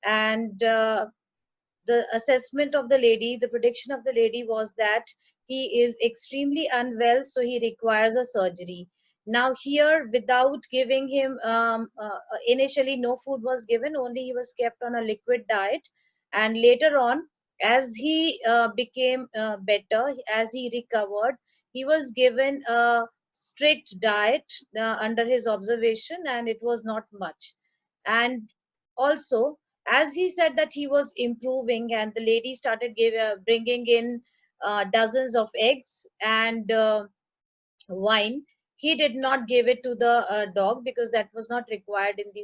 and the assessment of the lady, the prediction of the lady was that he is extremely unwell, so he requires a surgery. Now here, without giving him, initially no food was given, only he was kept on a liquid diet. And later on, as he became better, as he recovered, he was given a strict diet under his observation, and it was not much. And also, as he said that he was improving, and the lady started bringing in dozens of eggs and wine, he did not give it to the dog because that was not required in the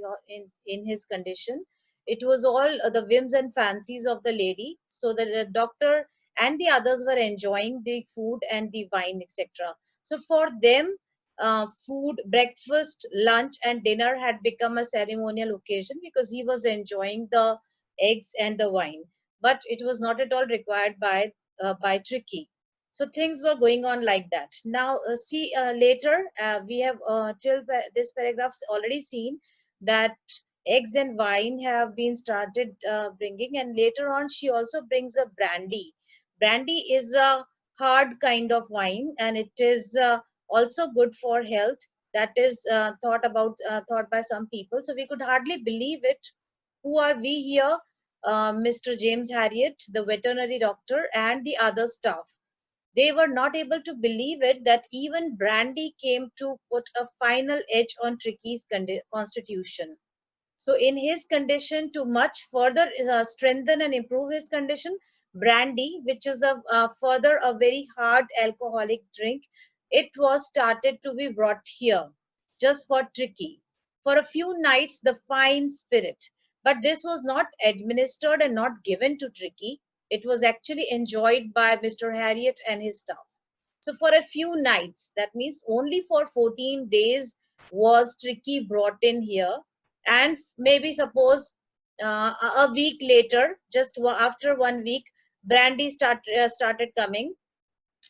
in his condition. It was all the whims and fancies of the lady, so the doctor and the others were enjoying the food and the wine, etc. So for them, food, breakfast, lunch and dinner had become a ceremonial occasion because he was enjoying the eggs and the wine, but it was not at all required by Tricky. So things were going on like that. Now see, later we have this paragraphs already seen that eggs and wine have been started bringing, and later on she also brings a brandy. Brandy is a hard kind of wine, and it is also good for health. That is thought by some people, so we could hardly believe it. Who are we here? Mr. James Harriet, the veterinary doctor, and the other staff, they were not able to believe it that even brandy came to put a final edge on Tricky's constitution. So, in his condition, to much further strengthen and improve his condition, brandy, which is further a very hard alcoholic drink, it was started to be brought here just for Tricky. For a few nights, the fine spirit, but this was not administered and not given to Tricky. It was actually enjoyed by Mr. Harriet and his staff. So, for a few nights, that means only for 14 days, was Tricky brought in here, and maybe suppose a week later, just after 1 week, brandy started coming.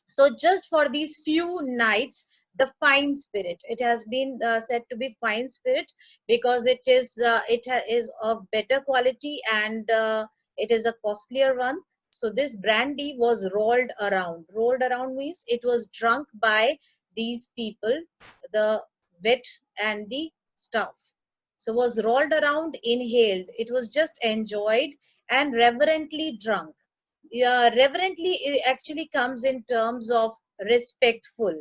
So just for these few nights, the fine spirit, it has been said to be fine spirit because is of better quality, and it is a costlier one. So this brandy was rolled around means it was drunk by these people, the vet and the staff. So was rolled around, inhaled, it was just enjoyed and reverently drunk. Yeah, reverently actually comes in terms of respectful,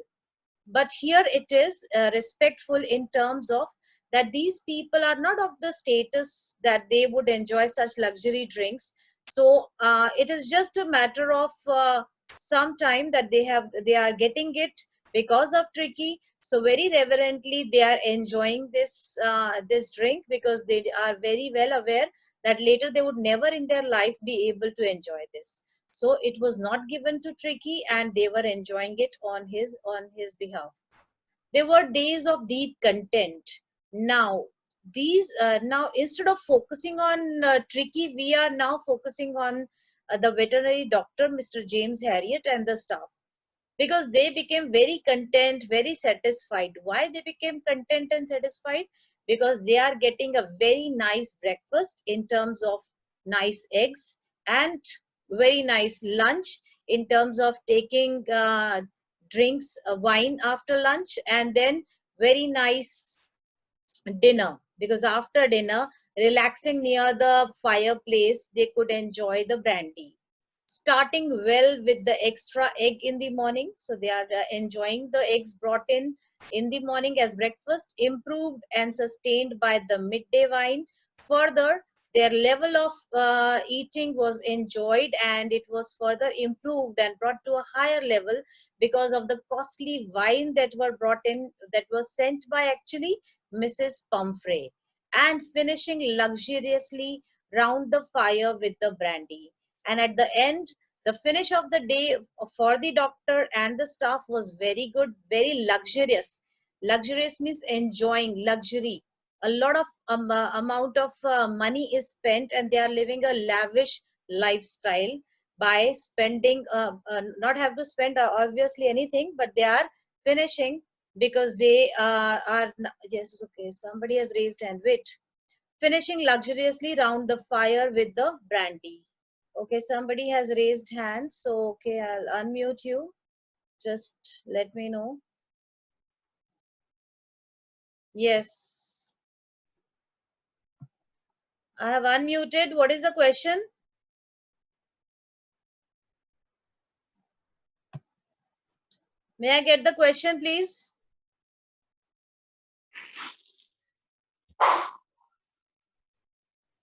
but here it is respectful in terms of that these people are not of the status that they would enjoy such luxury drinks. So it is just a matter of some time that they are getting it because of Tricky. So very reverently they are enjoying this drink because they are very well aware that later they would never in their life be able to enjoy this. So it was not given to Tricky, and they were enjoying it on his behalf. There were days of deep content. Now now instead of focusing on Tricky, we are now focusing on the veterinary doctor, Mr. James Harriet, and the staff, because they became very content, very satisfied. Why they became content and satisfied? Because they are getting a very nice breakfast in terms of nice eggs, and very nice lunch in terms of taking drinks, wine after lunch, and then very nice dinner, because after dinner, relaxing near the fireplace, they could enjoy the brandy. Starting well with the extra egg in the morning, so they are enjoying the eggs brought in the morning as breakfast, improved and sustained by the midday wine. Further, their level of eating was enjoyed, and it was further improved and brought to a higher level because of the costly wine that were brought in, that was sent by actually Mrs. Pumphrey, and finishing luxuriously round the fire with the brandy. And at the end, the finish of the day for the doctor and the staff was very good, very luxurious. Luxurious means enjoying luxury. A lot of amount of money is spent, and they are living a lavish lifestyle by spending, not have to spend obviously anything, but they are finishing because they are, yes, okay, somebody has raised hand, wait. finishing luxuriously round the fire with the brandy. Okay, somebody has raised hands, so okay, I'll unmute you. Just let me know. Yes, I have unmuted. What is the question? May I get the question, please?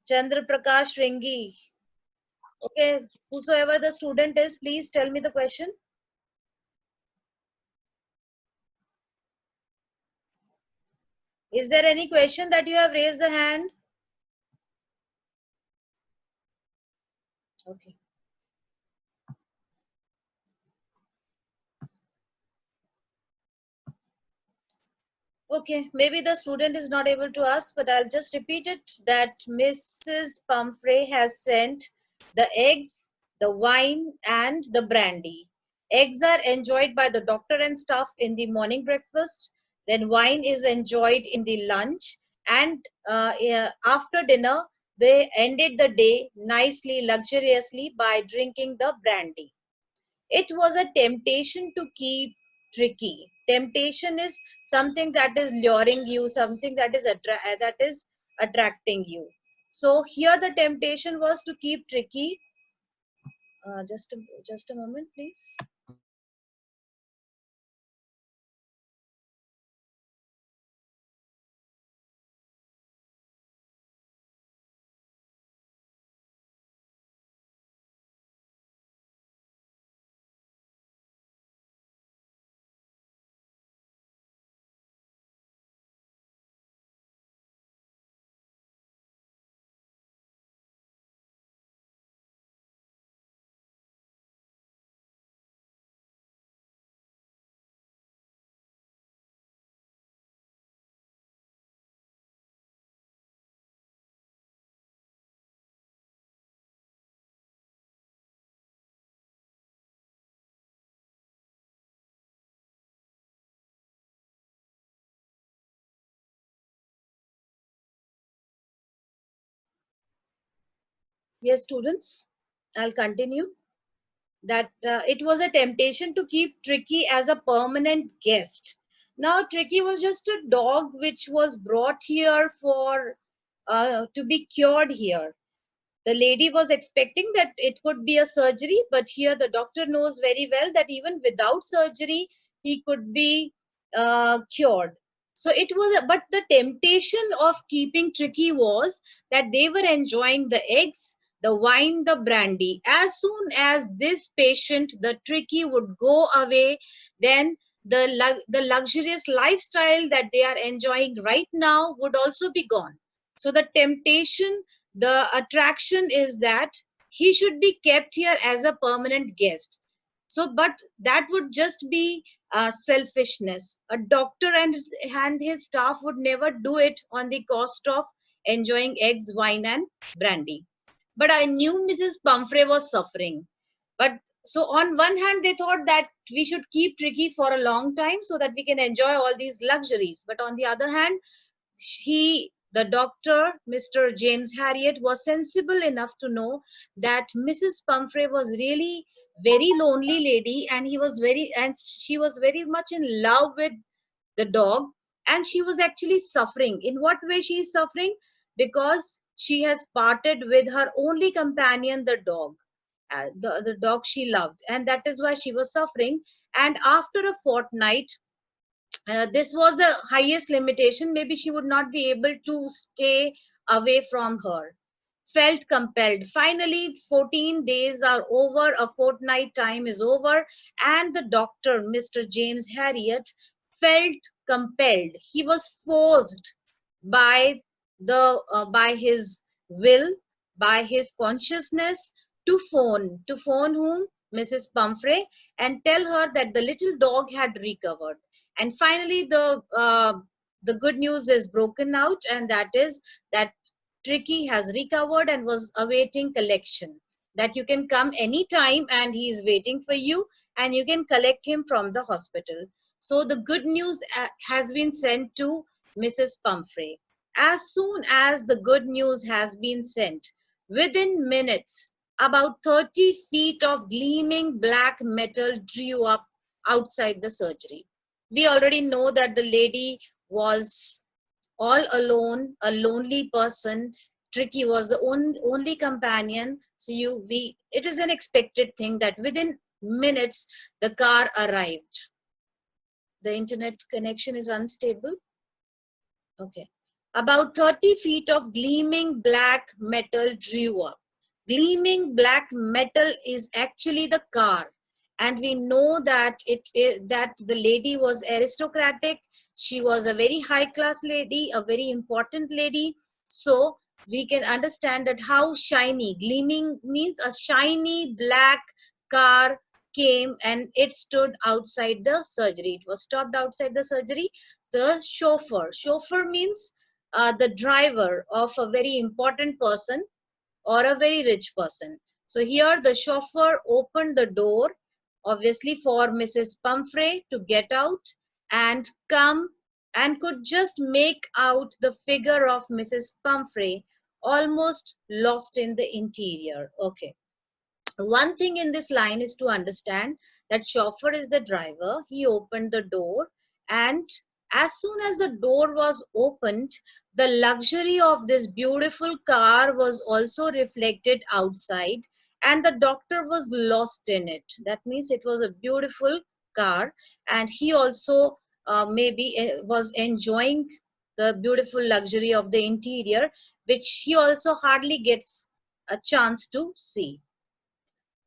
Chandra Prakash Ringi. Okay, whosoever the student is, please tell me the question. Is there any question that you have raised the hand? Okay. Okay, maybe the student is not able to ask, but I'll just repeat it that Mrs. Pumphrey has sent the eggs, the wine, and the brandy. Eggs are enjoyed by the doctor and staff in the morning breakfast. Then wine is enjoyed in the lunch, and after dinner, they ended the day nicely, luxuriously by drinking the brandy. It was a temptation to keep tricky. Temptation is something that is luring you, something that is attracting you. So here the temptation was to keep tricky. Just a moment, please. Yes, students, I'll continue. That it was a temptation to keep Tricky as a permanent guest. Now, Tricky was just a dog which was brought here for to be cured here. The lady was expecting that it could be a surgery, but here the doctor knows very well that even without surgery, he could be cured. So it was, but the temptation of keeping Tricky was that they were enjoying the eggs, the wine, the brandy. As soon as this patient, the Tricky, would go away, then the luxurious lifestyle that they are enjoying right now would also be gone. So the temptation, the attraction is that he should be kept here as a permanent guest. So but that would just be selfishness. A doctor and his staff would never do it on the cost of enjoying eggs, wine, and brandy. But I knew Mrs. Pumphrey was suffering. But so on one hand they thought that we should keep Tricky for a long time so that we can enjoy all these luxuries, but on the other hand, the doctor, Mr. James Harriet, was sensible enough to know that Mrs. Pumphrey was really very lonely lady, and she was very much in love with the dog, and she was actually suffering. In what way she is suffering? Because she has parted with her only companion, the dog, the dog she loved, and that is why she was suffering. And after a fortnight, this was the highest limitation. Maybe she would not be able to stay away from her. Felt compelled. Finally, 14 days are over, a fortnight time is over, and the doctor, Mr. James Harriet, felt compelled. He was forced by by his will, by his consciousness, to phone whom? Mrs. Pumphrey, and tell her that the little dog had recovered. And finally, the good news is broken out, and that is that Tricky has recovered and was awaiting collection. That you can come anytime and he is waiting for you, and you can collect him from the hospital. So the good news has been sent to Mrs. Pumphrey. As soon as the good news has been sent, within minutes, about 30 feet of gleaming black metal drew up outside the surgery. We already know that the lady was all alone, a lonely person. Tricky was the only companion. So it is an expected thing that within minutes the car arrived. The internet connection is unstable. Okay. About 30 feet of gleaming black metal drew up. Gleaming black metal is actually the car. And we know that that the lady was aristocratic. She was a very high class lady, a very important lady. So we can understand that how shiny, gleaming means a shiny black car came and it stood outside the surgery. It was stopped outside the surgery. The chauffeur. Chauffeur means the driver of a very important person or a very rich person. So here the chauffeur opened the door, obviously for Mrs. Pumphrey to get out and come, and could just make out the figure of Mrs. Pumphrey almost lost in the interior. Okay. One thing in this line is to understand that chauffeur is the driver. He opened the door, and as soon as the door was opened, the luxury of this beautiful car was also reflected outside, and the doctor was lost in it. That means it was a beautiful car, and he also maybe was enjoying the beautiful luxury of the interior, which he also hardly gets a chance to see.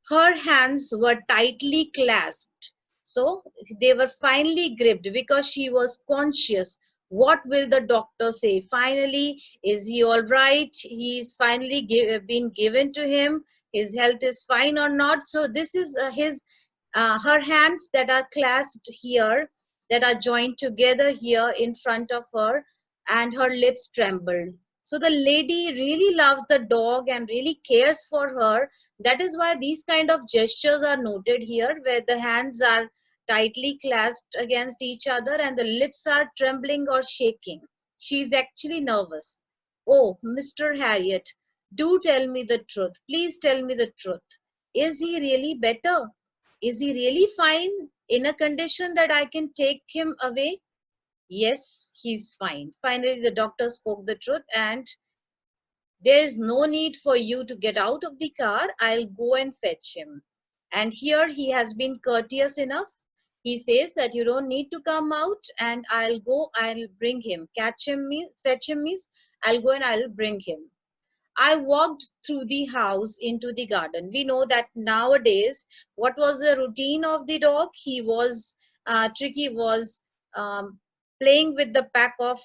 Her hands were tightly clasped, so they were finely gripped because she was conscious. What will the doctor say? Finally, is he all right? He's finally been given to him. His health is fine or not? So this is her hands that are clasped here, that are joined together here in front of her, and her lips trembled. So the lady really loves the dog and really cares for her. That is why these kind of gestures are noted here, where the hands are tightly clasped against each other and the lips are trembling or shaking. She is actually nervous. Oh, Mr. Harriet, do tell me the truth. Please tell me the truth. Is he really better? Is he really fine, in a condition that I can take him away? Yes, he's fine. Finally, the doctor spoke the truth, and there is no need for you to get out of the car. I'll go and fetch him. And here he has been courteous enough. He says that you don't need to come out, and I'll bring him. Fetch him means I'll go and I'll bring him. I walked through the house into the garden. We know that nowadays, what was the routine of the dog? Tricky was um, playing with the pack of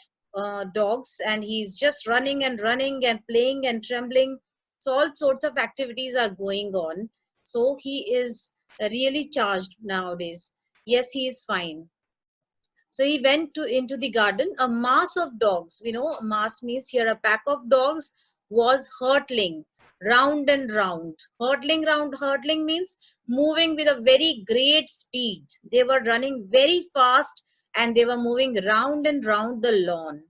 dogs, and he's just running and playing and trembling. So all sorts of activities are going on. So he is really charged nowadays. Yes, he is fine. So he went into the garden. A mass of dogs, we know mass means here a pack of dogs, was hurtling round and round. Hurtling means moving with a very great speed. They were running very fast and they were moving round and round the lawn.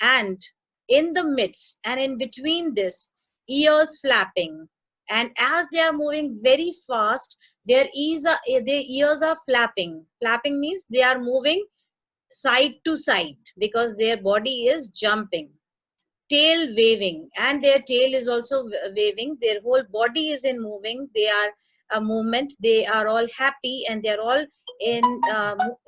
And in the midst and in between this, ears flapping. And as they are moving very fast, their ears are flapping. Flapping means they are moving side to side because their body is jumping. Tail waving, and their tail is also waving. Their whole body is in moving. They are a movement. They are all happy and they are all in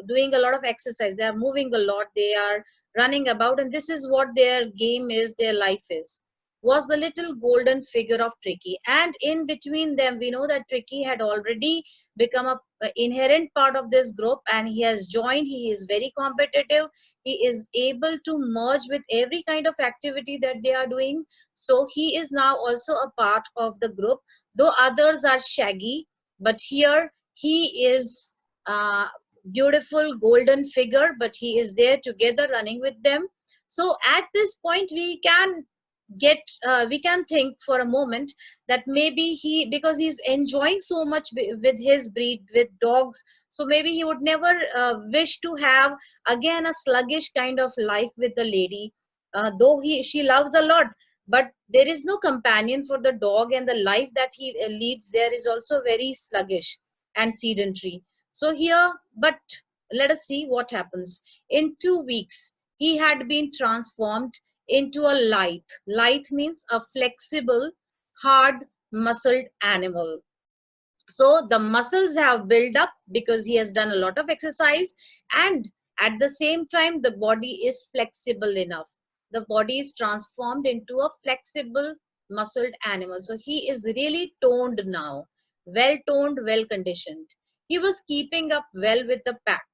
doing a lot of exercise. They are moving a lot. They are running about, and this is what their game is, their life is. Was the little golden figure of Tricky. And in between them, we know that Tricky had already become a inherent part of this group, and he has joined. He is very competitive. He is able to merge with every kind of activity that they are doing. So he is now also a part of the group, though others are shaggy, but here he is beautiful golden figure, but he is there together running with them. So at this point we can think for a moment that maybe because he's enjoying so much with his breed, with dogs, so maybe he would never wish to have again a sluggish kind of life with the lady. though she loves a lot, but there is no companion for the dog, and the life that he leads there is also very sluggish and sedentary. So here, but let us see what happens. In 2 weeks, he had been transformed into a lithe. Lithe means a flexible, hard muscled animal. So the muscles have built up because he has done a lot of exercise, and at the same time the body is flexible enough. The body is transformed into a flexible muscled animal. So he is really toned now, well toned, well conditioned. He was keeping up well with the pack,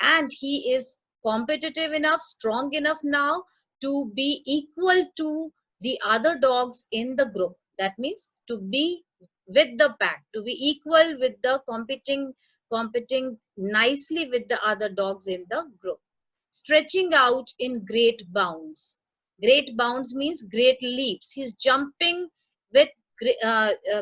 and he is competitive enough, strong enough now to be equal to the other dogs in the group. That means to be with the pack, to be equal with the competing nicely with the other dogs in the group. Stretching out in great bounds. Great bounds means great leaps. He's jumping with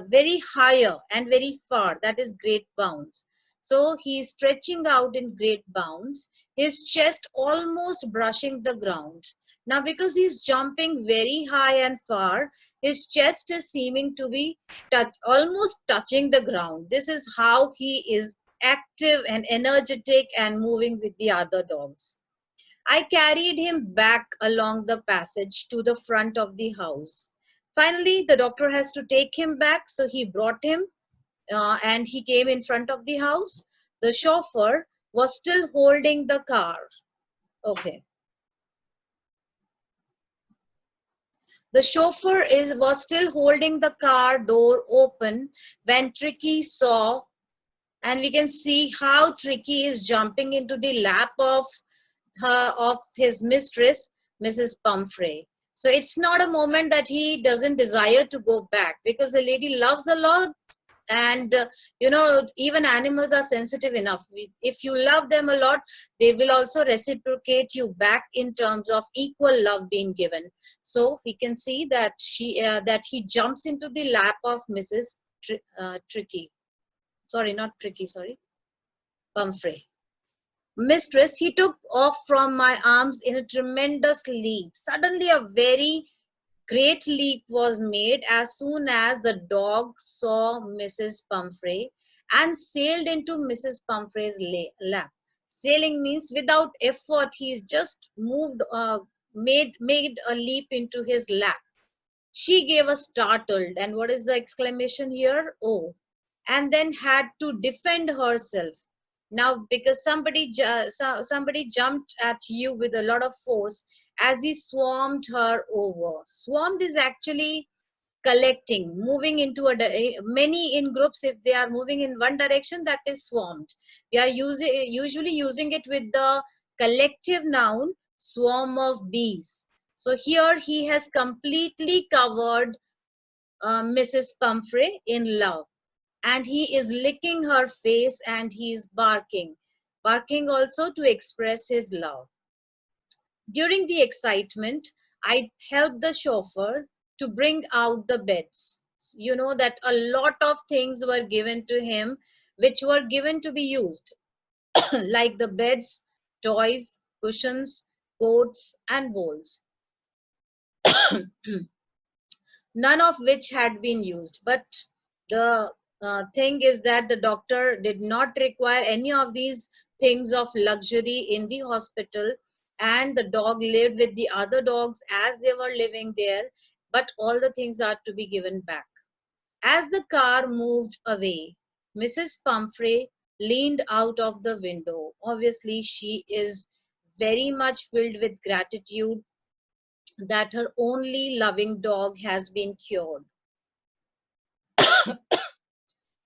very higher and very far. That is great bounds. So he's stretching out in great bounds, his chest almost brushing the ground. Now, because he's jumping very high and far, his chest is seeming to be almost touching the ground. This is how he is active and energetic and moving with the other dogs. I carried him back along the passage to the front of the house. Finally, the doctor has to take him back, so he brought him and he came in front of the house. The chauffeur was still holding the car. Okay. The chauffeur was still holding the car door open when Tricky saw, and we can see how Tricky is jumping into the lap of his mistress, Mrs. Pumphrey. So it's not a moment that he doesn't desire to go back, because the lady loves a lot, and even animals are sensitive enough. If you love them a lot, they will also reciprocate you back in terms of equal love being given. So we can see that he jumps into the lap of Mrs. Tricky. Sorry, not Tricky, sorry, Pumphrey. Mistress, he took off from my arms in a tremendous leap. Suddenly, a very great leap was made as soon as the dog saw Mrs. Pumphrey and sailed into Mrs. Pumphrey's lap. Sailing means without effort, he's just made a leap into his lap. She gave a startled, and what is the exclamation here? Oh, and then had to defend herself. Now, because somebody jumped at you with a lot of force as he swarmed her over. Swarmed is actually collecting, moving into many in groups. If they are moving in one direction, that is swarmed. We are usually using it with the collective noun swarm of bees. So here he has completely covered Mrs. Pumphrey in love, and he is licking her face, and he is barking also to express his love. During the excitement, I helped the chauffeur to bring out the beds. You know that a lot of things were given to him which were given to be used, like the beds, toys, cushions, coats, and bowls, none of which had been used. But the thing is that the doctor did not require any of these things of luxury in the hospital, and the dog lived with the other dogs as they were living there, but all the things are to be given back. As the car moved away, Mrs. Pumphrey leaned out of the window. Obviously, she is very much filled with gratitude that her only loving dog has been cured.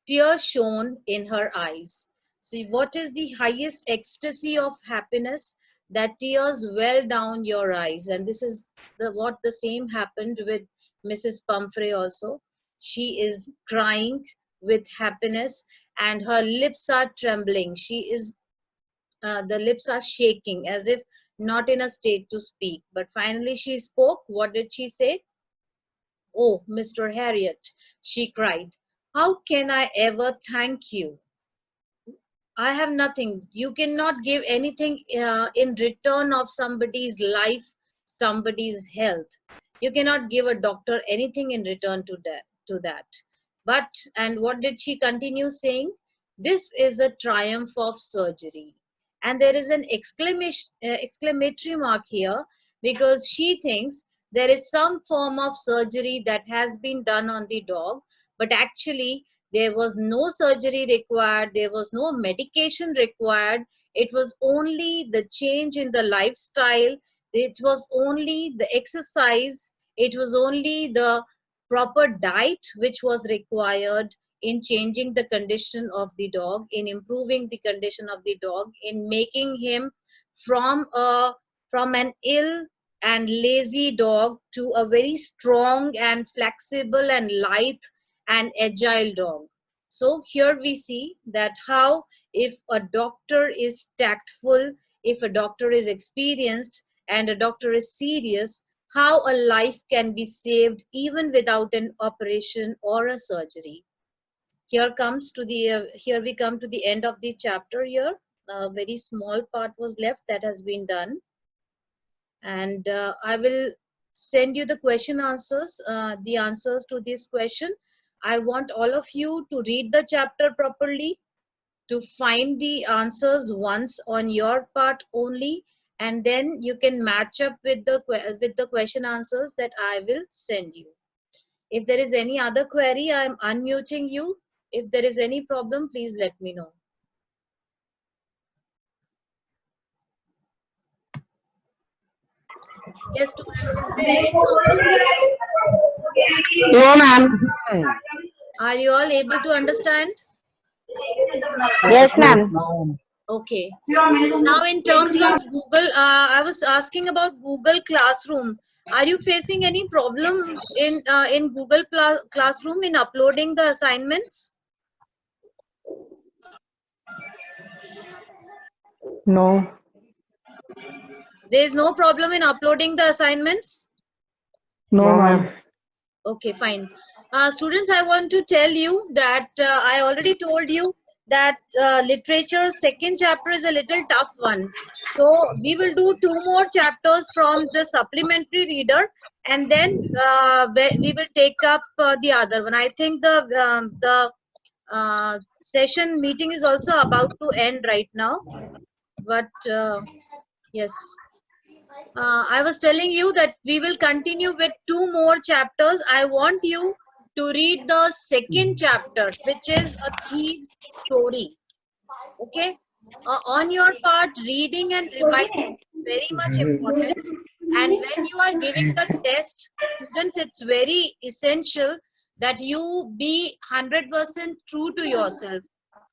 Tears shone in her eyes. See, what is the highest ecstasy of happiness? That tears well down your eyes. And this is what the same happened with Mrs. Pumphrey also. She is crying with happiness, and her lips are trembling. The lips are shaking as if not in a state to speak. But finally she spoke. What did she say? "Oh, Mr. Harriot," she cried, "how can I ever thank you? I have nothing. You cannot give anything in return of somebody's life somebody's health. You cannot give a doctor anything in return to that. But, and what did she continue saying? This is a triumph of surgery. And there is an exclamatory mark here, because she thinks there is some form of surgery that has been done on the dog, but actually there was no surgery required, there was no medication required. It was only the change in the lifestyle, it was only the exercise, it was only the proper diet which was required in changing the condition of the dog, in improving the condition of the dog, in making him from a from an ill and lazy dog to a very strong and flexible and lithe and agile dog. So here we see that how, if a doctor is tactful, if a doctor is experienced, and a doctor is serious, how a life can be saved even without an operation or a surgery. Here comes to the here we come to the end of the chapter. Here a very small part was left that has been done, and I will send you the question answers, the answers to this question. I want all of you to read the chapter properly, to find the answers once on your part only, and then you can match up with the question answers that I will send you. If there is any other query, I am unmuting you. If there is any problem, please let me know. Yes, students, is there any problem? No, ma'am. Are you all able to understand? Yes, ma'am. Okay. Now, in terms of Google, I was asking about Google Classroom. Are you facing any problem in Google Classroom in uploading the assignments? No. There is no problem in uploading the assignments? No, ma'am. Okay, fine. Students, I want to tell you that I already told you that literature second chapter is a little tough one. So we will do 2 more chapters from the supplementary reader, and then we will take up the other one. I think the session meeting is also about to end right now, but yes. I was telling you that we will continue with 2 more chapters. I want you to read the second chapter, which is a thief's story. Okay? On your part, reading and revising is very much important. And when you are giving the test, students, it's very essential that you be 100% true to yourself.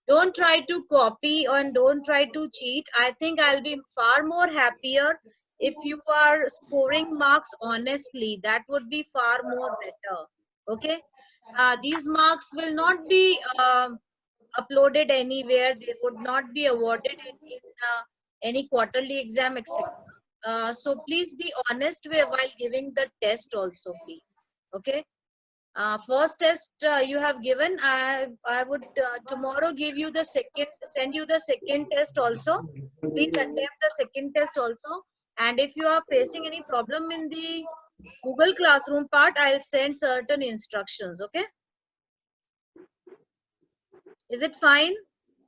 Don't try to copy and don't try to cheat. I think I'll be far more happier if you are scoring marks honestly. That would be far more better. Okay? These marks will not be uploaded anywhere. They would not be awarded in any quarterly exam, etc. So please be honest while giving the test also, please. Okay? First test you have given. I would tomorrow give you the second, send you the second test also. Please attempt the second test also. And if you are facing any problem in the Google Classroom part, I'll send certain instructions. Okay? Is it fine?